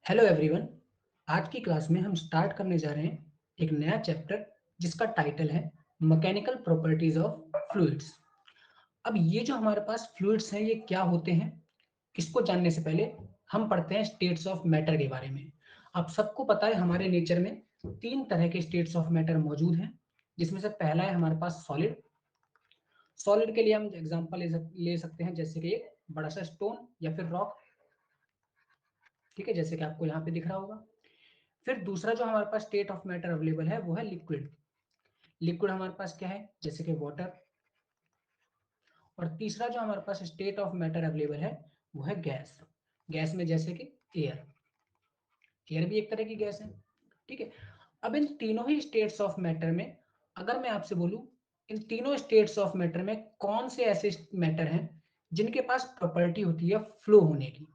Hello everyone. आज की class में हम स्टार्ट करने जा रहे हैं एक नया चैप्टर जिसका टाइटल है मैकेनिकल प्रॉपर्टीज ऑफ फ्लूइड्स। अब ये जो हमारे पास फ्लूइड्स हैं ये क्या होते हैं, इसको जानने से पहले हम पढ़ते हैं स्टेट्स ऑफ मैटर के बारे में। आप सबको पता है हमारे नेचर में तीन तरह के स्टेट्स ऑफ मैटर मौजूद हैं, जिसमें से पहला है हमारे पास सॉलिड। सॉलिड के लिए हम एग्जांपल ले सकते हैं जैसे कि एक बड़ा सा स्टोन या फिर रॉक। ठीक है, जैसे कि आपको यहाँ पे दिख रहा होगा। फिर दूसरा जो हमारे पास स्टेट ऑफ मैटर अवेलेबल है वो है लिक्विड। लिक्विड हमारे पास क्या है, जैसे कि वाटर। और तीसरा जो हमारे पास स्टेट ऑफ मैटर अवेलेबल है वो है गैस। गैस में जैसे कि एयर। एयर भी एक तरह की गैस है। ठीक है। अब इन तीनों ही स्टेट्स ऑफ मैटर में अगर मैं आपसे बोलूं, इन तीनों स्टेट्स ऑफ मैटर में कौन से ऐसे मैटर हैं जिनके पास प्रॉपर्टी होती है फ्लो होने की,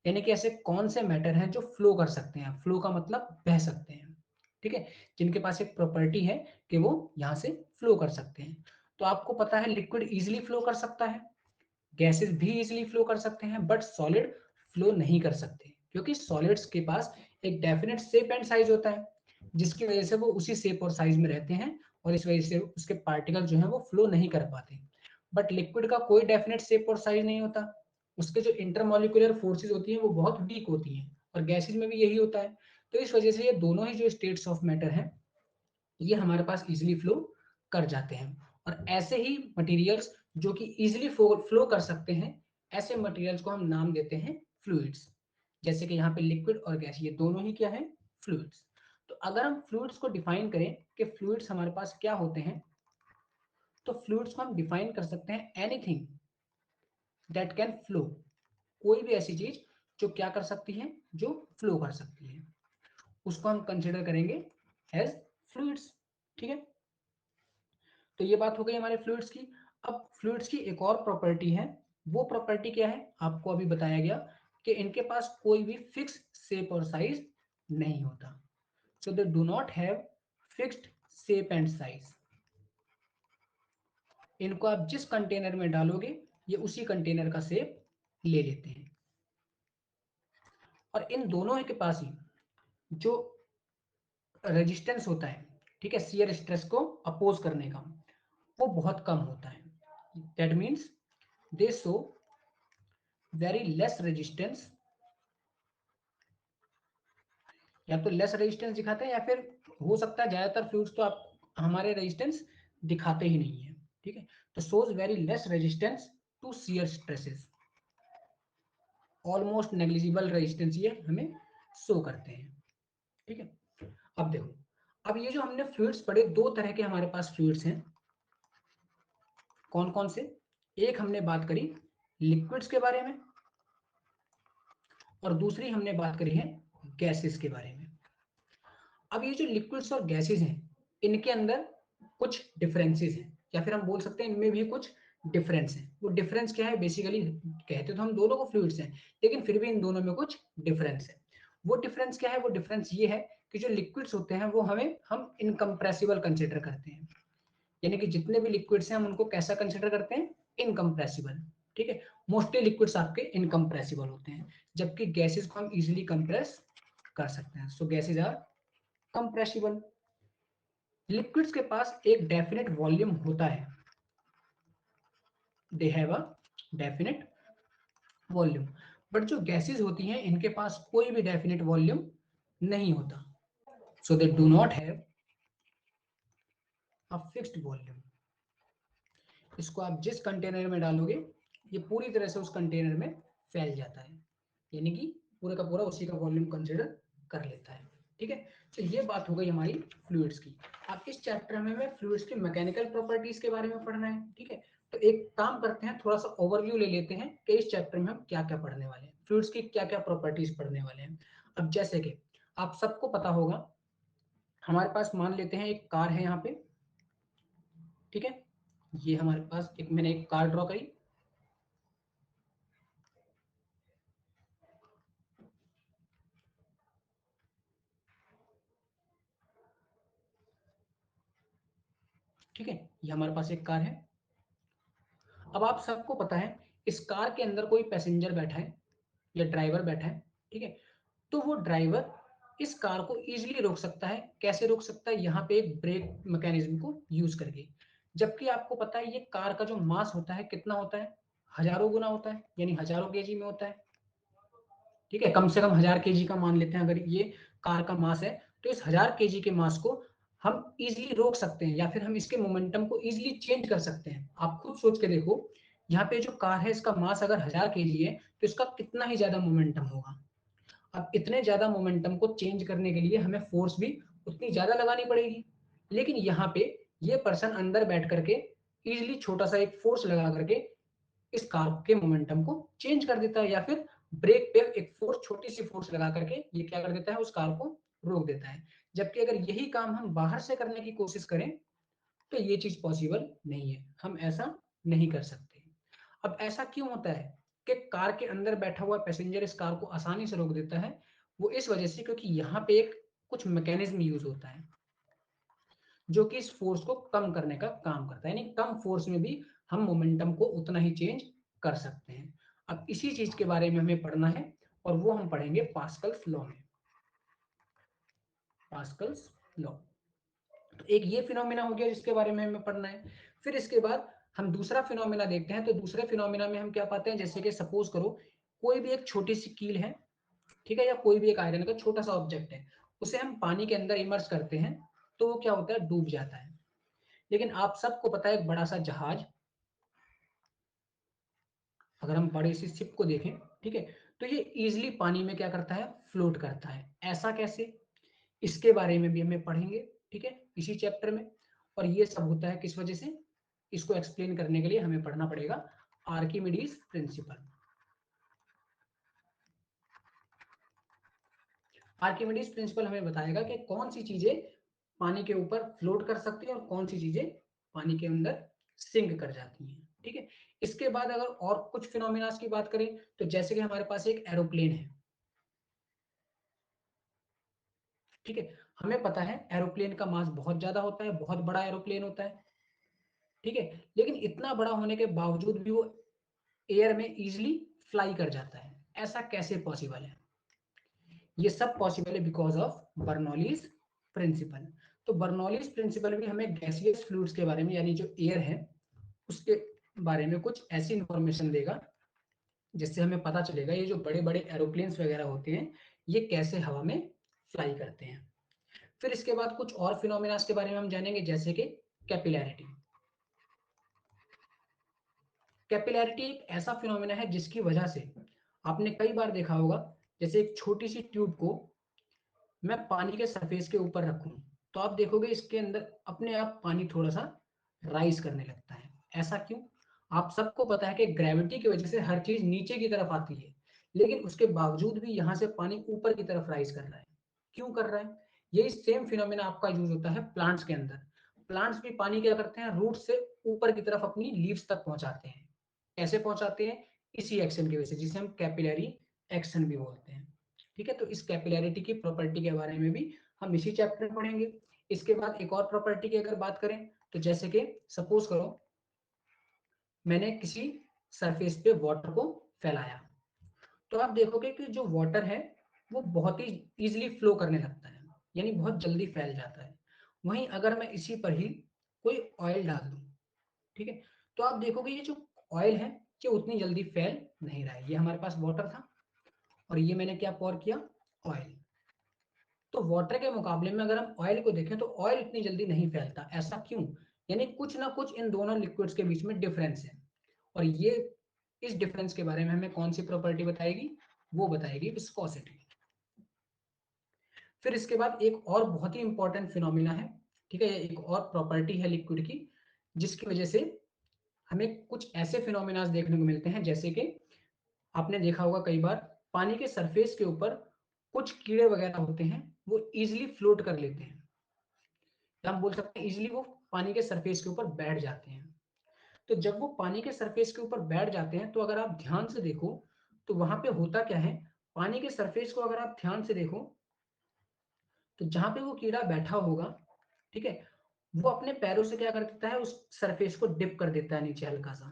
यानी कि ऐसे कौन से मैटर हैं जो फ्लो कर सकते हैं। फ्लो का मतलब बह सकते हैं। ठीक है, जिनके पास एक प्रॉपर्टी है कि वो यहां से फ्लो कर सकते हैं। तो आपको पता है लिक्विड इजीली फ्लो कर सकता है, गैसेस भी इजीली फ्लो कर सकते हैं, बट सॉलिड फ्लो नहीं कर सकते क्योंकि सॉलिड्स के पास एक डेफिनेट शेप एंड साइज होता है, जिसकी वजह से वो उसी शेप और साइज में रहते हैं और इस वजह से उसके पार्टिकल जो है वो फ्लो नहीं कर पाते। बट लिक्विड का कोई डेफिनेट शेप और साइज नहीं होता, उसके जो इंटरमोलिकुलर फोर्सेज होती हैं वो बहुत वीक होती हैं, और गैसेज में भी यही होता है। तो इस वजह से ये दोनों ही जो स्टेट्स ऑफ मैटर हैं ये हमारे पास इजिली फ्लो कर जाते हैं। और ऐसे ही मटेरियल्स जो कि इजिली फ्लो कर सकते हैं, ऐसे मटेरियल्स को हम नाम देते हैं फ्लूइड्स। जैसे कि यहाँ पे लिक्विड और गैस ये दोनों ही क्या है, फ्लूइड्स। तो अगर हम फ्लूइड्स को डिफाइन करें कि फ्लूइड्स हमारे पास क्या होते हैं, तो फ्लूइड्स को हम डिफाइन कर सकते हैं एनीथिंग दैट कैन फ्लो। कोई भी ऐसी चीज जो क्या कर सकती है, जो फ्लो कर सकती है, उसको हम कंसिडर करेंगे एज फ्लूइड्स। ठीक है, तो ये बात हो गई हमारे फ्लूइड्स की। अब फ्लूइड्स की एक और प्रॉपर्टी है, वो प्रॉपर्टी क्या है आपको अभी बताया गया कि इनके पास कोई भी फिक्स शेप और साइज नहीं होता। So they do not have fixed shape and size. इनको आप जिस कंटेनर में डालोगे ये उसी कंटेनर का शेप ले लेते हैं। और इन दोनों के पास ही जो रेजिस्टेंस होता है, ठीक है, शियर स्ट्रेस को अपोज करने का, वो बहुत कम होता है। That means they show very less resistance, या तो लेस रेजिस्टेंस दिखाते हैं या फिर हो सकता है ज्यादातर फ्लूइड्स तो आप हमारे रेजिस्टेंस दिखाते ही नहीं है। ठीक है, तो shows very less resistance to shear stresses, almost negligible resistance ये हमें शो करते हैं। ठीक है, अब देखो, अब ये जो हमने फ्लूइड्स पढ़े, दो तरह के हमारे पास फ्लूइड्स हैं। कौन कौन से? एक हमने बात करी लिक्विड्स के बारे में, और दूसरी हमने बात करी है गैसेस के बारे में। अब ये जो लिक्विड्स और गैसेस हैं इनके अंदर कुछ डिफरेंसेस हैं, या फिर हम बोल सकते हैं इनमें भी कुछ डिफरेंस है। वो डिफरेंस क्या है, बेसिकली कहते तो हम दोनों को फ्लूइड्स हैं, लेकिन फिर भी इन दोनों में कुछ डिफरेंस है। वो डिफरेंस क्या है? वो डिफरेंस ये है कि जो लिक्विड्स होते हैं वो हम इनकम्प्रेसिबल कंसिडर करते हैं, यानी कि जितने भी लिक्विड्स हैं हम उनको कैसा कंसिडर करते हैं, इनकम्प्रेसिबल। ठीक है, मोस्टली लिक्विड्स आपके इनकम्प्रेसिबल होते हैं, जबकि गैसेस को हम इजिली कंप्रेस कर सकते हैं। सो गैसेस आर कंप्रेसिबल। लिक्विड्स के पास एक डेफिनेट वॉल्यूम होता है, they have a definite volume. But जो गैसेस होती हैं इनके पास कोई भी डेफिनेट वॉल्यूम नहीं होता। So they do not have a fixed volume. इसको आप जिस कंटेनर में डालोगे ये पूरी तरह से उस कंटेनर में फैल जाता है, यानी कि पूरे का पूरा उसी का वॉल्यूम कंसिडर कर लेता है। ठीक है, तो ये बात हो गई हमारी फ्लूइड्स की। अब इस चैप्टर में हमें फ्लूइड्स की मैकेनिकल प्रॉपर्टीज के बारे में पढ़ना है। ठीक है, तो एक काम करते हैं, थोड़ा सा ओवरव्यू ले लेते हैं कि इस चैप्टर में हम क्या क्या पढ़ने वाले हैं, फ्लूइड्स की क्या क्या प्रॉपर्टीज पढ़ने वाले हैं। अब जैसे कि आप सबको पता होगा, हमारे पास मान लेते हैं एक कार है यहाँ पे। ठीक है, ये हमारे पास एक, मैंने एक कार ड्रॉ करी। ठीक है, ये हमारे पास एक कार है। अब आप सबको पता है इस कार के अंदर कोई पैसेंजर बैठा है या ड्राइवर बैठा है। ठीक है, वो ड्राइवर इस कार को इजीली रोक सकता है। कैसे रोक सकता है? यहाँ पे एक ब्रेक मैकेनिज्म को यूज करके। जबकि आपको पता है ये कार का जो मास होता है कितना होता है, हजारों गुना होता है, यानी हजारों केजी में होता है। ठीक है, कम से कम 1000 केजी का मान लेते हैं अगर ये कार का मास है, तो इस 1000 केजी के मास को हम इजीली रोक सकते हैं, या फिर हम इसके मोमेंटम को इजीली चेंज कर सकते हैं। आप खुद सोच के देखो, यहाँ पे जो कार है इसका मास अगर 1000 केजी है तो इसका कितना ही ज्यादा मोमेंटम होगा। अब इतने ज्यादा मोमेंटम को चेंज करने के लिए हमें फोर्स भी उतनी ज्यादा लगानी पड़ेगी। लेकिन यहाँ पे ये पर्सन अंदर बैठ करके इजिली छोटा सा एक फोर्स लगा करके इस कार के मोमेंटम को चेंज कर देता है, या फिर ब्रेक पे एक फोर्स, छोटी सी फोर्स लगा करके ये क्या कर देता है, उस कार को रोक देता है। जबकि अगर यही काम हम बाहर से करने की कोशिश करें तो ये चीज पॉसिबल नहीं है, हम ऐसा नहीं कर सकते। अब ऐसा क्यों होता है कि कार के अंदर बैठा हुआ पैसेंजर इस कार को आसानी से रोक देता है? वो इस वजह से क्योंकि यहाँ पे एक कुछ मैकेनिज्म यूज होता है जो कि इस फोर्स को कम करने का काम करता है, यानी कम फोर्स में भी हम मोमेंटम को उतना ही चेंज कर सकते हैं। अब इसी चीज के बारे में हमें पढ़ना है, और वो हम पढ़ेंगे पास्कल्स लॉ में। पास्कल्स लॉ, तो एक ये फिनोमिना हो गया जिसके बारे में हमें पढ़ना है। फिर इसके बाद हम दूसरा फिनोमिना देखते हैं। तो दूसरे फिनोमिना में हम क्या पाते हैं, जैसे कि सपोज करो कोई भी एक छोटी सी कील है, ठीक है, या कोई भी एक आयरन का छोटा सा ऑब्जेक्ट है, उसे हम पानी के अंदर इमर्स करते हैं तो वो क्या होता है, डूब जाता है। लेकिन आप सबको पता है एक बड़ा सा जहाज, अगर हम बड़ी सी शिप को देखें, ठीक है, तो ये इजिली पानी में क्या करता है, फ्लोट करता है। ऐसा कैसे, इसके बारे में भी हमें पढ़ेंगे, ठीक है, इसी चैप्टर में। और ये सब होता है किस वजह से, इसको एक्सप्लेन करने के लिए हमें पढ़ना पड़ेगा आर्किमिडीज प्रिंसिपल। आर्किमिडीज प्रिंसिपल हमें बताएगा कि कौन सी चीजें पानी के ऊपर फ्लोट कर सकती है और कौन सी चीजें पानी के अंदर सिंक कर जाती हैं। ठीक है, इसके बाद अगर और कुछ फिनोमिनास की बात करें, तो जैसे कि हमारे पास एक एरोप्लेन है, ठीक है, हमें पता है एरोप्लेन का मास बहुत ज्यादा होता है, बहुत बड़ा एरोप्लेन होता है, ठीक है, लेकिन इतना बड़ा होने के बावजूद भी वो एयर में इजिली फ्लाई कर जाता है। ऐसा कैसे पॉसिबल है? ये सब पॉसिबल है बिकॉज ऑफ बर्नौलीज प्रिंसिपल। तो बर्नौलीज प्रिंसिपल भी हमें गैसियस फ्लूइड्स के बारे में, यानी जो एयर है उसके बारे में कुछ ऐसी इंफॉर्मेशन देगा जिससे हमें पता चलेगा ये जो बड़े बड़े एरोप्लेन्स वगैरह होते हैं ये कैसे हवा में फ्लाई करते हैं। फिर इसके बाद कुछ और फिनोमिनास के बारे में हम जानेंगे, जैसे कि कैपिलैरिटी। कैपिलैरिटी एक ऐसा फिनोमिना है जिसकी वजह से आपने कई बार देखा होगा, जैसे एक छोटी सी ट्यूब को मैं पानी के सरफेस के ऊपर रखूं तो आप देखोगे इसके अंदर अपने आप पानी थोड़ा सा राइज करने लगता है। ऐसा क्यों? आप सबको पता है कि ग्रेविटी की वजह से हर चीज नीचे की तरफ आती है, लेकिन उसके बावजूद भी यहाँ से पानी ऊपर की तरफ राइज कर रहा है। क्यों कर रहा है? यही सेम फिनोमिना आपका यूज होता है प्लांट्स के अंदर। प्लांट्स भी पानी क्या करते हैं, रूट से ऊपर की तरफ अपनी लीव्स तक पहुंचाते हैं। कैसे पहुंचाते हैं? इसी एक्शन की वजह से, जिसे हम कैपिलरी एक्शन भी बोलते हैं। ठीक है, तो इस कैपिलैरिटी की प्रॉपर्टी के बारे में भी हम इसी चैप्टर में पढ़ेंगे। इसके बाद एक और प्रॉपर्टी की अगर बात करें, तो जैसे कि सपोज करो मैंने किसी सरफेस पे वाटर को फैलाया, तो आप देखोगे कि जो वाटर है वो बहुत ही इजीली फ्लो करने लगता है, यानी बहुत जल्दी फैल जाता है। वहीं अगर मैं इसी पर ही कोई ऑयल डाल दूं, ठीक है, तो आप देखोगे ये जो ऑयल है ये उतनी जल्दी फैल नहीं रहा है। ये हमारे पास वाटर था और ये मैंने क्या पॉर किया, ऑयल। तो वाटर के मुकाबले में अगर हम ऑयल को देखें तो ऑयल इतनी जल्दी नहीं फैलता। ऐसा क्यों? यानी कुछ ना कुछ इन दोनों लिक्विड्स के बीच में डिफरेंस है, और ये इस डिफरेंस के बारे में हमें कौन सी प्रॉपर्टी बताएगी, वो बताएगी विस्कोसिटी। फिर इसके बाद एक और बहुत ही इंपॉर्टेंट फिनोमिना है, ठीक है, एक और प्रॉपर्टी है लिक्विड की जिसकी वजह से हमें कुछ ऐसे फिनोमिना देखने को मिलते हैं, जैसे कि आपने देखा होगा कई बार पानी के सरफेस के ऊपर कुछ कीड़े वगैरह होते हैं, वो इजिली फ्लोट कर लेते हैं, या हम बोल सकते हैं इजिली वो पानी के सरफेस के ऊपर बैठ जाते हैं। तो जब वो पानी के सरफेस के ऊपर बैठ जाते हैं तो अगर आप ध्यान से देखो तो वहां पे होता क्या है, पानी के सरफेस को अगर आप ध्यान से देखो तो जहां पे वो कीड़ा बैठा होगा, ठीक है, वो अपने पैरों से क्या कर देता है, उस सरफेस को डिप कर देता है नीचे हल्का सा,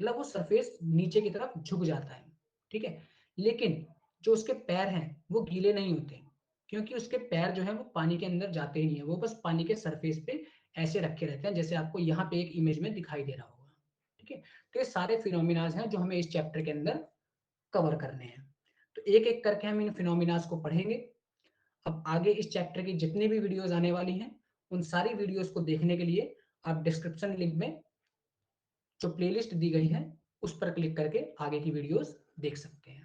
मतलब वो सरफेस नीचे की तरफ झुक जाता है। ठीक है, लेकिन जो उसके पैर हैं वो गीले नहीं होते, क्योंकि उसके पैर जो है वो पानी के अंदर जाते ही नहीं है, वो बस पानी के सरफेस पे ऐसे रखे रहते हैं, जैसे आपको यहाँ पे एक इमेज में दिखाई दे रहा होगा। ठीक है, तो ये सारे फिनोमिनाज हैं जो हमें इस चैप्टर के अंदर कवर करने हैं। तो एक एक करके हम इन फिनोमिनाज को पढ़ेंगे। अब आगे इस चैप्टर की जितनी भी वीडियोस आने वाली हैं, उन सारी वीडियोस को देखने के लिए आप डिस्क्रिप्शन लिंक में जो प्लेलिस्ट दी गई है उस पर क्लिक करके आगे की वीडियोस देख सकते हैं।